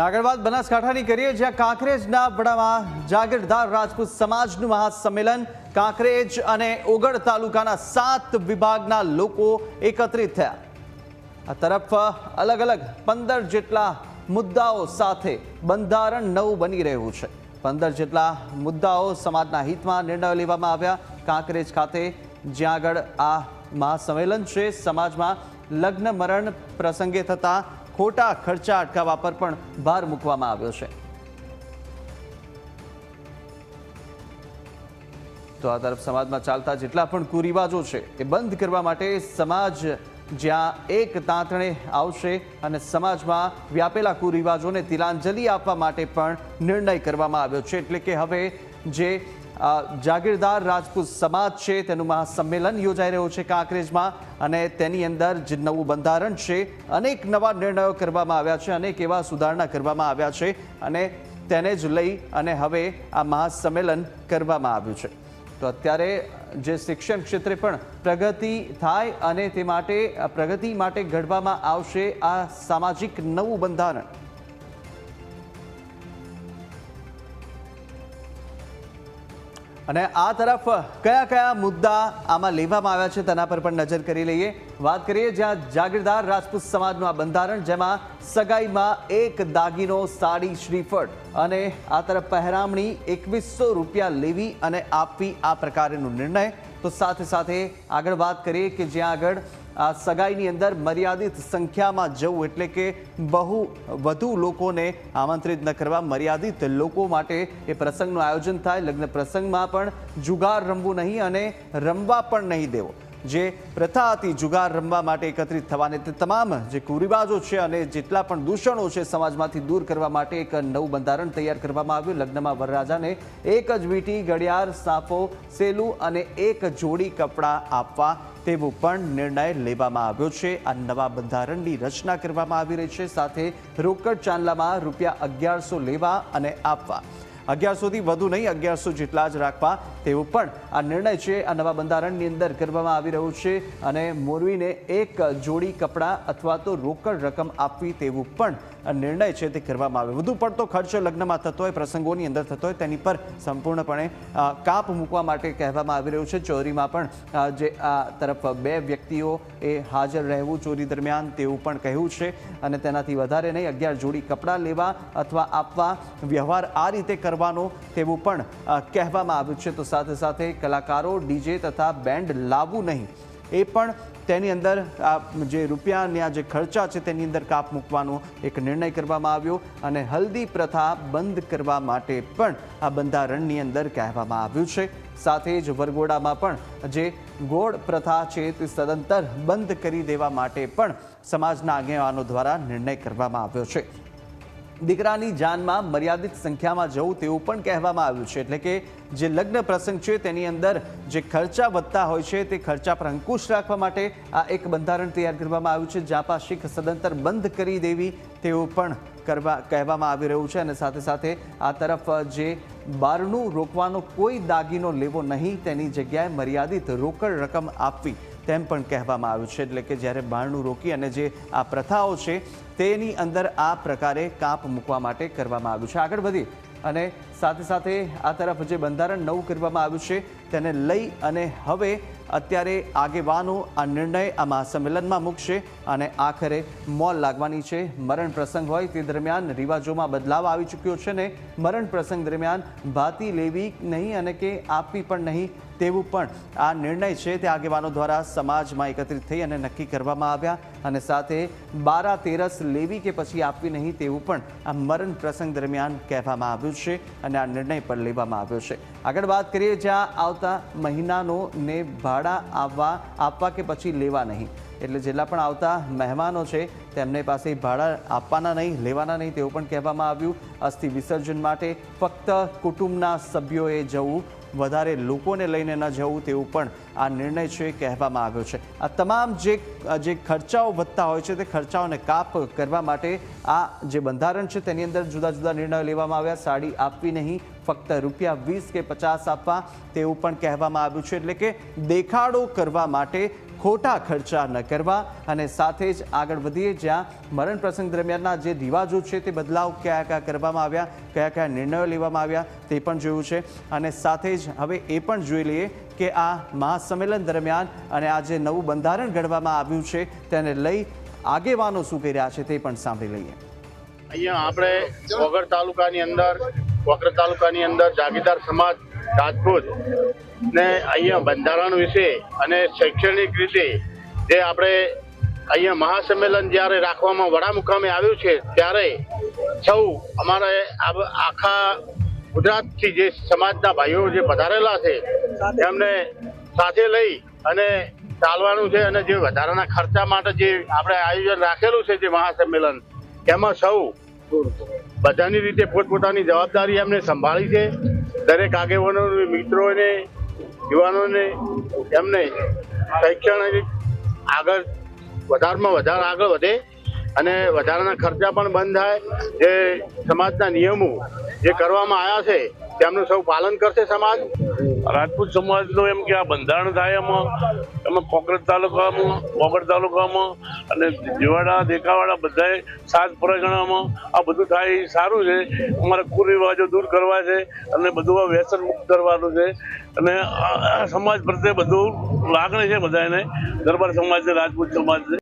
આગળ વાત બનાસકાંઠાની કરીએ, જ્યાં કાંકરેજના વડામાં જાગીરદાર રાજપૂત સમાજનું મહાસંમેલન. કાંકરેજ અને ઓગળ તાલુકાના 7 વિભાગના લોકો એકત્રિત થયા. આ તરફ અલગ અલગ 15 જેટલા મુદ્દાઓ સાથે બંધારણ નવું બની રહ્યું છે. 15 જેટલા મુદ્દાઓ સમાજના હિતમાં નિર્ણયો લેવામાં આવ્યા. કાંકરેજ ખાતે જ્યાં આગળ આ મહાસંમેલન છે, સમાજમાં લગ્ન મરણ પ્રસંગે થતા ખોટા ખર્ચા અટકાવવા પર પણ ભાર મૂકવામાં આવ્યો છે. તો આ તરફ સમાજમાં ચાલતા જેટલા પણ કુરિવાજો છે એ બંધ કરવા માટે સમાજ જ્યાં એક તાંતણે આવશે અને સમાજમાં વ્યાપેલા કુરિવાજોને તિલાંજલિ આપવા માટે પણ નિર્ણય કરવામાં આવ્યો છે. એટલે કે હવે જે જાગીરદાર રાજપૂત સમાજ છે તેનું મહાસંમેલન યોજાઈ રહ્યું છે કાંકરેજમાં, અને તેની અંદર જે નવું બંધારણ છે, અનેક નવા નિર્ણયો કરવામાં આવ્યા છે, અનેક એવા સુધારણા કરવામાં આવ્યા છે, અને તેને જ લઈ અને હવે આ મહાસંમેલન કરવામાં આવ્યું છે. તો અત્યારે જે શિક્ષણ ક્ષેત્રે પણ પ્રગતિ થાય અને તે માટે પ્રગતિ માટે ઘડવામાં આવશે આ સામાજિક નવું બંધારણ. અને આ તરફ કયા કયા મુદ્દા આમાં લેવામાં આવ્યા છે તેના પર પણ નજર કરી લઈએ. વાત કરીએ જ્યાં જાગીરદાર રાજપૂત સમાજનું આ બંધારણ, જેમાં સગાઈમાં 1 દાગીનો, સાડી, શ્રીફળ અને આ તરફ પહેરામણી 2100 રૂપિયા લેવી અને આપવી, આ પ્રકારનો નિર્ણય. તો સાથે સાથે આગળ વાત કરીએ કે જ્યાં આગળ આ સગાઈની અંદર મર્યાદિત સંખ્યામાં જવું, એટલે કે વધુ લોકોને આમંત્રિત ન કરવા, મર્યાદિત લોકો માટે એ પ્રસંગનું આયોજન થાય. લગ્ન પ્રસંગમાં પણ જુગાર રમવું નહીં અને રમવા પણ નહીં દેવો. જે પ્રથા હતી જુગાર રમવા માટે એકત્રિત થવાને, તે તમામ જે કુરિવાજો છે અને જેટલા પણ દૂષણો છે સમાજમાંથી દૂર કરવા માટે એક નવું બંધારણ તૈયાર કરવામાં આવ્યું. લગ્નમાં વરરાજાને 1 જ વીંટી, ઘડિયાળ, સાફો, સેલું અને 1 જોડી કપડાં આપવા, તેવો પણ નિર્ણય લેવામાં આવ્યો છે. આ નવા બંધારણની રચના કરવામાં આવી રહી છે. સાથે રોકડ ચાંદલામાં ₹1100 લેવા અને આપવા, 1100 થી વધુ નહીં, 1100 જેટલા જ રાખવા, તેવું પણ આ નિર્ણય છે આ નવા બંધારણની અંદર કરવામાં આવી રહ્યું છે. અને મોરવીને 1 જોડી કપડાં અથવા તો રોકડ રકમ આપવી, તેવું પણ આ નિર્ણય છે તે કરવામાં આવ્યો. વધુ પડતો ખર્ચ લગ્નમાં થતો હોય, પ્રસંગોની અંદર થતો હોય, તેની પર સંપૂર્ણપણે કાપ મૂકવા માટે કહેવામાં આવી રહ્યું છે. ચોરીમાં પણ જે આ તરફ 2 વ્યક્તિઓ એ હાજર રહેવું ચોરી દરમિયાન, તેવું પણ કહ્યું છે. અને તેનાથી વધારે નહીં, 11 જોડી કપડાં લેવા અથવા આપવા, વ્યવહાર આ રીતે કરવાનો, તેવું પણ કહેવામાં આવ્યું છે. તો સાથે સાથે કલાકારો, ડીજે તથા બેન્ડ લાવવું નહીં, એ પણ તેની અંદર જે રૂપિયાના જે ખર્ચા છે તેની અંદર કાપ મૂકવાનો એક નિર્ણય કરવામાં આવ્યો. અને હલ્દી પ્રથા બંધ કરવા માટે પણ આ બંધારણની અંદર કહેવામાં આવ્યું છે. સાથે જ વરઘોડામાં પણ જે ગોળ પ્રથા છે તે સદંતર બંધ કરી દેવા માટે પણ સમાજના આગેવાનો દ્વારા નિર્ણય કરવામાં આવ્યો છે. દીકરાની જાનમાં મર્યાદિત સંખ્યામાં જવું, તેવું પણ કહેવામાં આવ્યું છે. એટલે કે જે લગ્ન પ્રસંગ છે તેની અંદર જે ખર્ચા વધતા હોય છે તે ખર્ચા પર અંકુશ રાખવા માટે આ એક બંધારણ તૈયાર કરવામાં આવ્યું છે. જાપાશીખ સદંતર બંધ કરી દેવી, તેવું પણ કહેવામાં આવી રહ્યું છે. અને સાથે સાથે આ તરફ જે બારણું રોકવાનો કોઈ દાગીનો લેવો નહીં, તેની જગ્યાએ મર્યાદિત રોકડ રકમ આપવી, તેમ પણ કહેવામાં આવ્યું છે. એટલે કે જ્યારે બારણું રોકી અને જે આ પ્રથાઓ છે તેની અંદર આ પ્રકારે કાપ મૂકવા માટે કરવામાં આવ્યું છે. આગળ વધી અને સાથે સાથે આ તરફ જે બંધારણ નવું કરવામાં આવ્યું છે તેને લઈ અને હવે અત્યારે આગેવાનો આ નિર્ણય આ મહાસંમેલનમાં મૂકશે. અને આખરે મોલ લાગવાની છે. મરણ પ્રસંગ હોય તે દરમિયાન રિવાજોમાં બદલાવ આવી ચૂક્યો છે ને મરણ પ્રસંગ દરમિયાન ભાતી લેવી નહીં અને કે આપવી પણ નહીં, તેવું પણ આ નિર્ણય છે તે આગેવાનો દ્વારા સમાજમાં એકત્રિત થઈ અને નક્કી કરવામાં આવ્યા. અને સાથે 12 તેરસ લેવી કે પછી આપવી નહીં, તેવું પણ આ મરણ પ્રસંગ દરમિયાન કહેવામાં આવ્યું છે અને આ નિર્ણય પણ લેવામાં આવ્યો છે. આગળ વાત કરીએ જ્યાં આવતા મહિનાનો ને ભાડા આપવા કે પછી લેવા નહીં, એટલે જેટલા પણ આવતા મહેમાનો છે તેમને પાસે ભાડા આપવાના નહીં, લેવાના નહીં, તેવું પણ કહેવામાં આવ્યું. અસ્થિ વિસર્જન માટે ફક્ત કુટુંબના સભ્યોએ જવું, વધારે લોકોને લઈને ન જવું, તેવું પણ આ નિર્ણય છે કહેવામાં આવ્યો છે. આ તમામ જે ખર્ચાઓ વધતા હોય છે તે ખર્ચાઓને કાપ કરવા માટે આ જે બંધારણ છે તેની અંદર જુદા જુદા નિર્ણયો લેવામાં આવ્યા. સાડી આપવી નહીં, ફક્ત ₹20 કે 50 આપવા, તેવું પણ કહેવામાં આવ્યું છે. એટલે કે દેખાડો કરવા માટે ખોટા ખર્ચા ન કરવા અને સાથે જ આગળ વધીએ જ્યાં મરણ પ્રસંગ દરમિયાનના જે રિવાજો છે તે બદલાવ કયા કયા કરવામાં આવ્યા, કયા કયા નિર્ણયો લેવામાં આવ્યા તે પણ જોયું છે અને સાથે જ હવે એ પણ જોઈ લઈએ કે આ મહાસંમેલન દરમિયાન અને આ જે નવું બંધારણ ઘડવામાં આવ્યું છે તેને લઈ આગેવાનો શું કહી રહ્યા છે તે પણ સાંભળી લઈએ। અહીંયા આપણે વોગડ તાલુકાની અંદર જાગીરદાર સમાજ રાજપૂત ને અહીંયા બંધારણ વિશે અને શૈક્ષણિક રીતે જે આપણે અહીંયા મહાસંમેલન જ્યારે રાખવામાં વડા મુકામે આવ્યું છે ત્યારે સૌ અમારે આખા ગુજરાતથી જે સમાજના ભાઈઓ જે પધારેલા છે એમને સાથે લઈ અને ચાલવાનું છે અને જે વધારાના ખર્ચા માટે જે આપણે આયોજન રાખેલું છે જે મહાસંમેલન એમાં સૌ બધાની રીતે પોતપોતાની જવાબદારી એમને સંભાળી છે। દરેક આગેવાનો મિત્રોને યુવાનોને એમને શૈક્ષણિક આગળ વધારેમાં વધારે આગળ વધે અને વધારાના ખર્ચા પણ બંધ થાય, જે સમાજના નિયમો જે કરવામાં આવ્યા છે તેમનું સૌ પાલન કરશે સમાજ। રાજપૂત સમાજનું એમ કે આ બંધારણ થાય એમાં કોકરેજ તાલુકામાં અને જીવાડા દેકાવાડા બધાએ 7 પરગણામાં આ બધું થાય એ સારું છે। અમારા કુરિવાજો દૂર કરવા છે અને બધું આ વ્યસન મુક્ત કરવાનું છે અને આ સમાજ પ્રત્યે બધું લાગણી છે બધાને, દરબાર સમાજને રાજપૂત સમાજને।